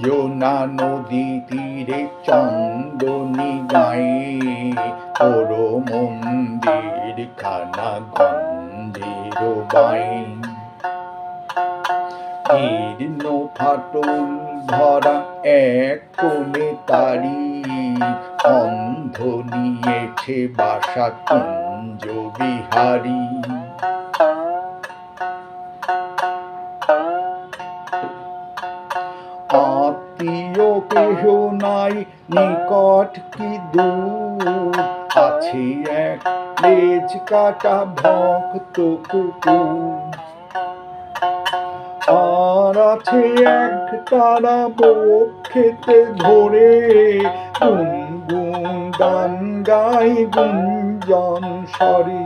যমুনা নদী তীরে চন্দনী গায়ে ওর মন্দির খানা গন্ধের বাই জীর্ণ ফাটল ধরা এক কোণে তারি অন্ধ নিয়েছে বাসা কুঞ্জ বিহারী আত্মীয় কেহ নাই নিকট কি দূর আছে এক লেজ কাটা ভক্ত কুকুর আর আছে এক তারা বক্ষেতে ধরে গুনগুন গান গাই গুঞ্জন স্বরে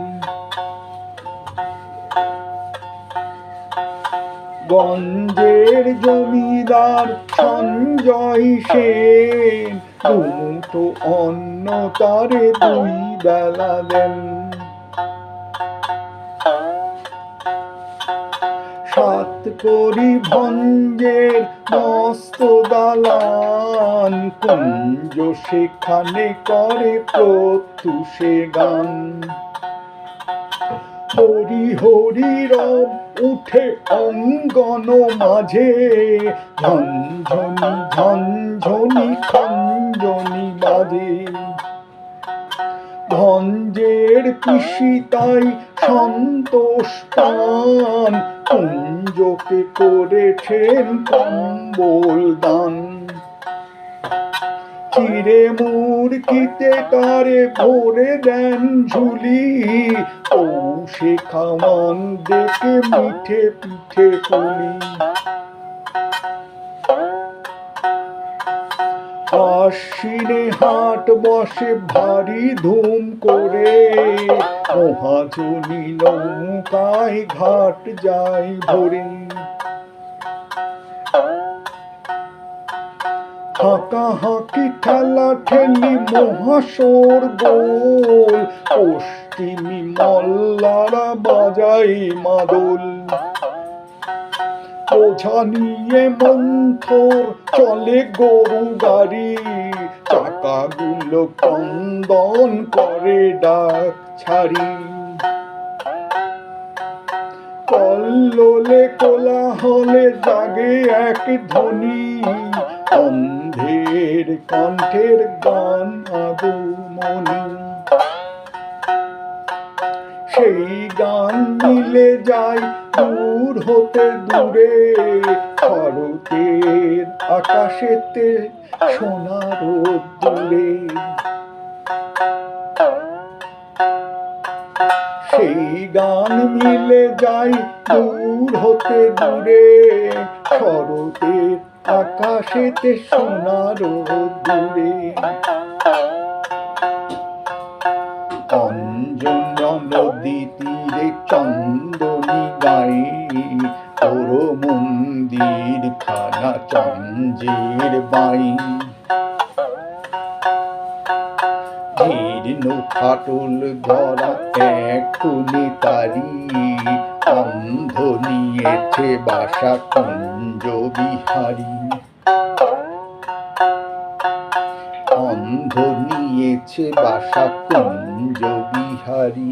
গঞ্জের জমিদার সঞ্জয় সেন দুমুঠো অন্ন তারে দুই বেলা দেন সাত করি ভঞ্জের মস্ত দালান কুঞ্জ সেখানে করে প্রত্যুষে গান হরি হরি রব উঠে অঙ্গন মাঝে ঝনঝনি ঝনঝনি খঞ্জনি বাজে ভঞ্জের পিসি তাই সন্তোষ পান কুঞ্জকে করেছেন কম্বল দান চিরে মুরগিতে তারে ভরে দেন ঝুলি পৌষে খাওয়ান দেখে মিঠে পিঠে পুলি আশ্বিনে হাট বসে ভারী ধুম করে মহাজনী নৌকায় ঘাট যায় ভরে হাঁকাহাঁকি ঠেলা ঠেলি মহাশোর গোল পশ্চিমী মল্লারা বাজাই মাদল বোঝা নিয়ে মন্থর চলে গরু গাড়ি চাকাগুলো কন্দন করে ডাক ছাড়ি কল্লোলে কোলাহলে জাগে এক ধ্বনি অন্ধের কণ্ঠের গান আদুমনি সেই গান মিলে যায় দূর হতে দূরে শরতের আকাশেতে সোনার দূরে সেই গান মিলে যায় দূর হতে দূরে শরতের আকাশেতে সোনার দূরে অঞ্জনা নদী তীরে চন্দনী গায়ে ওর মন্দির খানা চঞ্জের বাই জীর্ণ ফাটল ধরা এক কোণে তারি অন্ধ নিয়েছে বাসা কুঞ্জ বিহারী অন্ধ নিয়েছে বাসা কুঞ্জ বিহারী।